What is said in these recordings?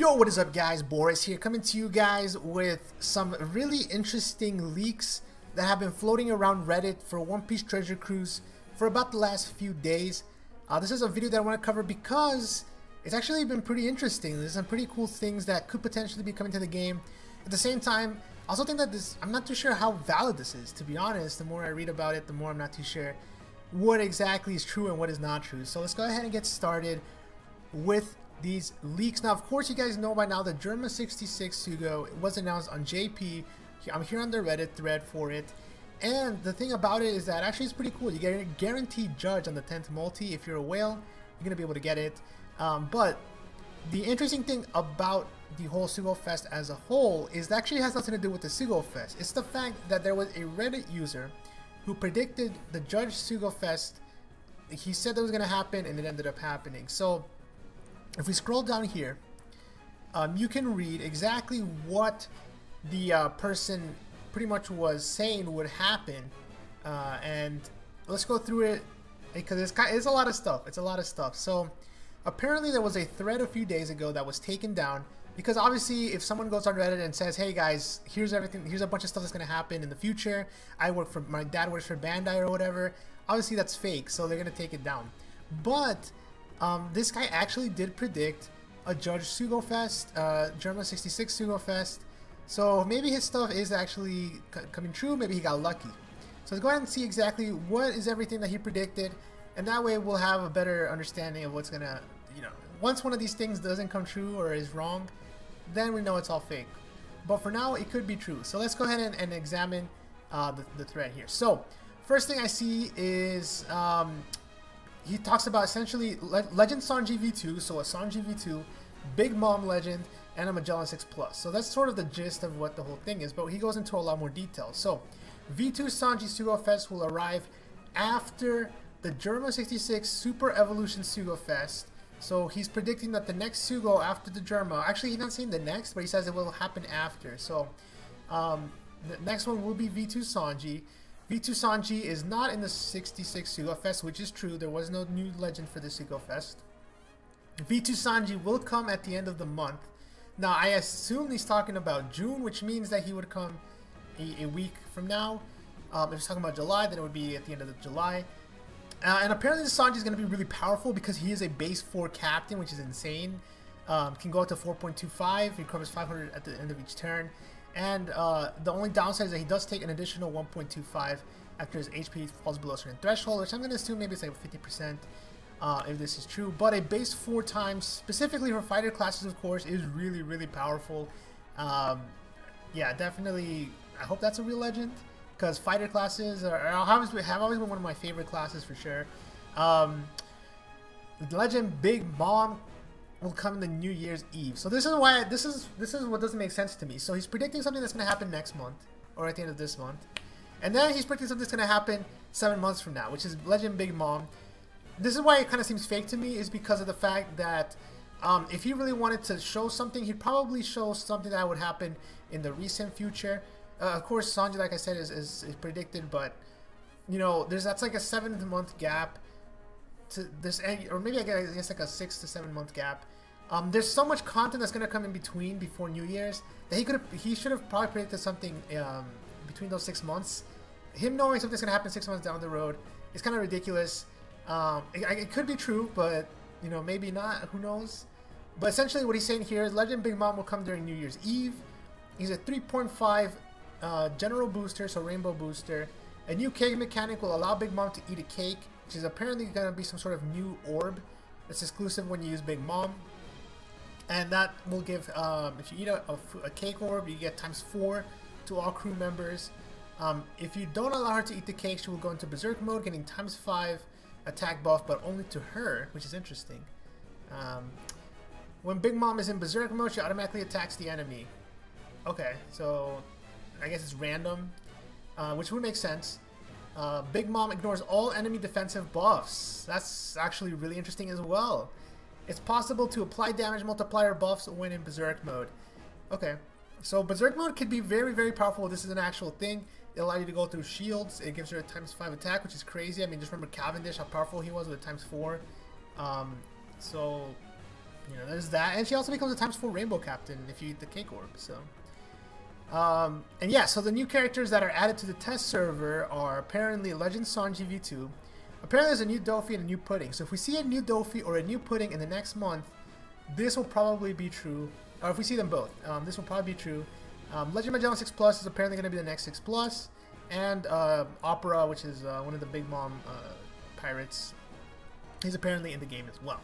Yo, what is up guys, Boris here, coming to you guys with some really interesting leaks that have been floating around Reddit for One Piece Treasure Cruise for about the last few days. This is a video that I want to cover because it's actually been pretty interesting. There's some pretty cool things that could potentially be coming to the game. At the same time, I also think that I'm not too sure how valid this is, to be honest. The more I read about it, the more I'm not too sure what exactly is true and what is not true. So let's go ahead and get started with these leaks. Now, of course, you guys know by now that Germa 66 Sugo was announced on JP. I'm here on the Reddit thread for it. And the thing about it is that actually it's pretty cool. You get a guaranteed judge on the 10th multi. If you're a whale, you're going to be able to get it. But the interesting thing about the whole Sugofest as a whole is that actually has nothing to do with the Sugofest. It's the fact that there was a Reddit user who predicted the Judge Sugofest. He said that was going to happen and it ended up happening. So if we scroll down here, you can read exactly what the person pretty much was saying would happen, and let's go through it because it's a lot of stuff. It's a lot of stuff. So apparently there was a thread a few days ago that was taken down because obviously if someone goes on Reddit and says, "Hey guys, here's everything. Here's a bunch of stuff that's going to happen in the future. My dad works for Bandai or whatever." Obviously that's fake, so they're going to take it down. But this guy actually did predict a Judge Sugofest, Germa 66 Sugofest. So maybe his stuff is actually coming true. Maybe he got lucky. So let's go ahead and see exactly what is everything that he predicted, and that way we'll have a better understanding of what's gonna, once one of these things doesn't come true or is wrong, then we know it's all fake. But for now, it could be true. So let's go ahead and examine the thread here. So first thing I see is he talks about essentially Legend Sanji V2, so a Sanji V2, Big Mom Legend, and a Magellan 6 Plus. So that's sort of the gist of what the whole thing is, but he goes into a lot more detail. So V2 Sanji Sugofest will arrive after the Germa 66 Super Evolution Sugofest. So he's predicting that the next Sugo after the Germa, actually he's not saying the next, but he says it will happen after. So the next one will be V2 Sanji. V2 Sanji is not in the 66 Sugofest, which is true. There was no new legend for the Sugofest. V2 Sanji will come at the end of the month. Now, I assume he's talking about June, which means that he would come a week from now. If he's talking about July, then it would be at the end of July. And apparently the Sanji is going to be really powerful because he is a base 4 captain, which is insane. Can go up to 4.25. He recovers 500 at the end of each turn. And the only downside is that he does take an additional 1.25 after his HP falls below a certain threshold, which I'm going to assume maybe it's like 50% if this is true. But a base 4 times, specifically for fighter classes, of course, is really, really powerful. Yeah, definitely. I hope that's a real legend because fighter classes have always been one of my favorite classes for sure. The legend Big Mom will come in the New Year's Eve. So this is why this is what doesn't make sense to me. So he's predicting something that's going to happen next month or at the end of this month, and then he's predicting something that's going to happen 7 months from now, which is Legend Big Mom. This is why it kind of seems fake to me, is because of the fact that if he really wanted to show something, he'd probably show something that would happen in the recent future. Of course, Sanji, like I said, is predicted, but that's like a 7-month gap to this, or maybe I guess like a 6 to 7 month gap. There's so much content that's gonna come in between before New Year's that he should have probably predicted something between those 6 months. Him knowing something's gonna happen 6 months down the road is kind of ridiculous. It could be true, but maybe not. Who knows? But essentially, what he's saying here is Legend Big Mom will come during New Year's Eve. He's a 3.5 general booster, so rainbow booster. A new cake mechanic will allow Big Mom to eat a cake, which is apparently going to be some sort of new orb that's exclusive when you use Big Mom. And that will give, if you eat a cake orb, you get ×4 to all crew members. If you don't allow her to eat the cake, she will go into Berserk mode, getting ×5 attack buff, but only to her, which is interesting. When Big Mom is in Berserk mode, she automatically attacks the enemy. Okay, so I guess it's random, which would make sense. Big Mom ignores all enemy defensive buffs. That's actually really interesting as well. It's possible to apply damage multiplier buffs when in Berserk mode. Okay, so Berserk mode could be very, very powerful. This is an actual thing. It allows you to go through shields. It gives her a ×5 attack, which is crazy. I mean, just remember Cavendish, how powerful he was with a ×4. So you know, there's that. And she also becomes a ×4 rainbow captain if you eat the cake orb. So, and yeah, so the new characters that are added to the test server are apparently Legend Sanji V2. Apparently there's a new Dofi and a new Pudding. So if we see a new Dofi or a new Pudding in the next month, this will probably be true. Or if we see them both, this will probably be true. Legend Magellan 6 Plus is apparently going to be the next 6 Plus. And Opera, which is one of the Big Mom pirates, is apparently in the game as well.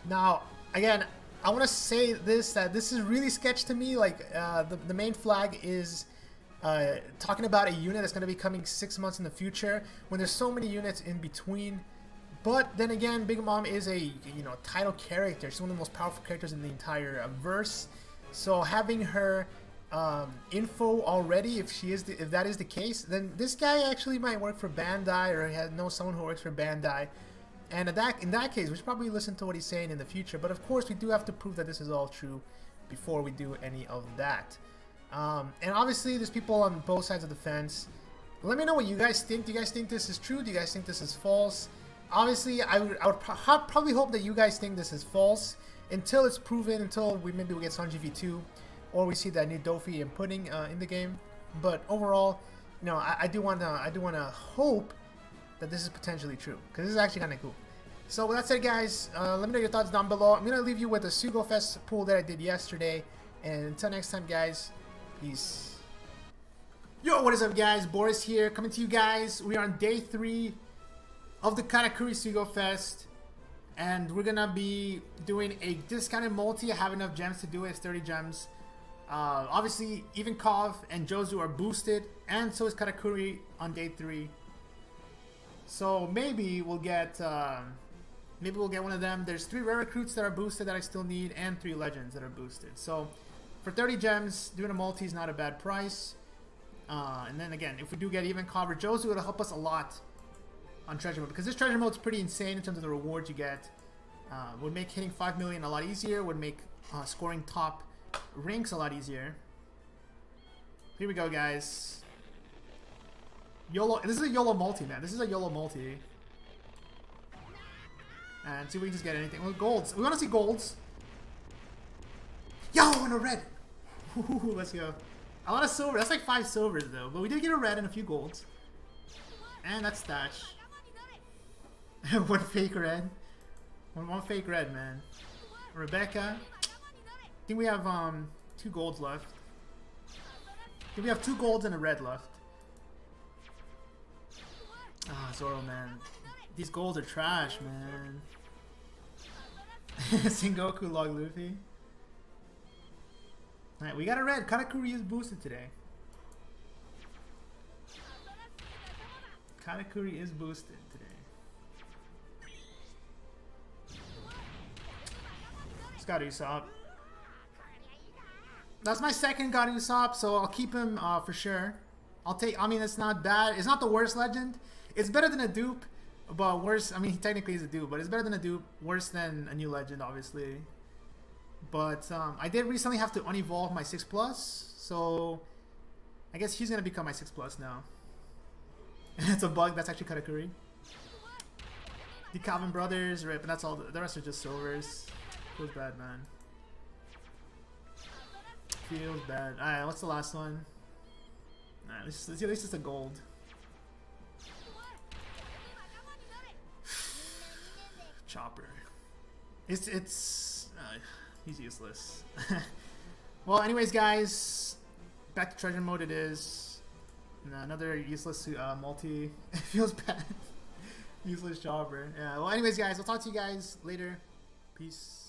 Now, again, I want to say this, that this is really sketch to me. Like, the main flag is talking about a unit that's going to be coming 6 months in the future, when there's so many units in between. But then again, Big Mom is a title character. She's one of the most powerful characters in the entire verse. So having her info already, if that is the case, then this guy actually might work for Bandai, or know someone who works for Bandai. And in that case, we should probably listen to what he's saying in the future. But of course, we do have to prove that this is all true before we do any of that. And obviously, there's people on both sides of the fence. Let me know what you guys think. Do you guys think this is true? Do you guys think this is false? Obviously, I would probably hope that you guys think this is false until it's proven, until maybe we get Sanji V2, or we see that new Dofi and Pudding in the game. But overall, I do wanna hope that this is potentially true, because this is actually kind of cool. So with that said, guys, let me know your thoughts down below. I'm gonna leave you with a Sugofest pool that I did yesterday, and until next time, guys, peace. Yo, what is up, guys? Boris here, coming to you guys. We are on day 3 of the Karakuri Sugofest, and we're gonna be doing a discounted multi. I have enough gems to do it. It's 30 gems. Obviously, even Kov and Jozu are boosted, and so is Karakuri on day 3. So maybe we'll get one of them. There's 3 rare recruits that are boosted that I still need, and 3 legends that are boosted. So for 30 gems, doing a multi is not a bad price. And then again, if we do get even Kov or Jozu, it'll help us a lot on treasure mode, because this treasure mode is pretty insane in terms of the rewards you get. Would make hitting 5 million a lot easier. Would make scoring top ranks a lot easier. Here we go, guys. YOLO. This is a YOLO multi, man. This is a YOLO multi. And see if we can just get anything. Well, golds. We want to see golds. Yo, and a red. Ooh, let's go. A lot of silver. That's like 5 silvers though. But we did get a red and a few golds. And that's Thatch. One fake red. One fake red, man. Rebecca. I think we have 2 golds left. I think we have 2 golds and a red left. Ah, Zoro, man. These golds are trash, man. Sengoku log Luffy. Alright, we got a red. Karakuri is boosted today. Karakuri is boosted today. It's got Usopp. That's my second God Usopp, so I'll keep him for sure. I mean, it's not bad. It's not the worst legend. It's better than a dupe, but worse. I mean, he technically is a dupe, but it's better than a dupe. Worse than a new legend, obviously. But I did recently have to unevolve my 6 Plus, so I guess he's gonna become my 6 Plus now. It's a bug. That's actually Karakuri. The Calvin Brothers, rip, and that's all. The rest are just silvers. Feels bad, man. Feels bad. Alright, what's the last one? Alright, let's see, at least it's a gold. Chopper. He's useless. Well, anyways, guys, back to treasure mode it is. Another useless multi. It feels bad. Useless Chopper. Yeah, well, anyways, guys, I'll talk to you guys later. Peace.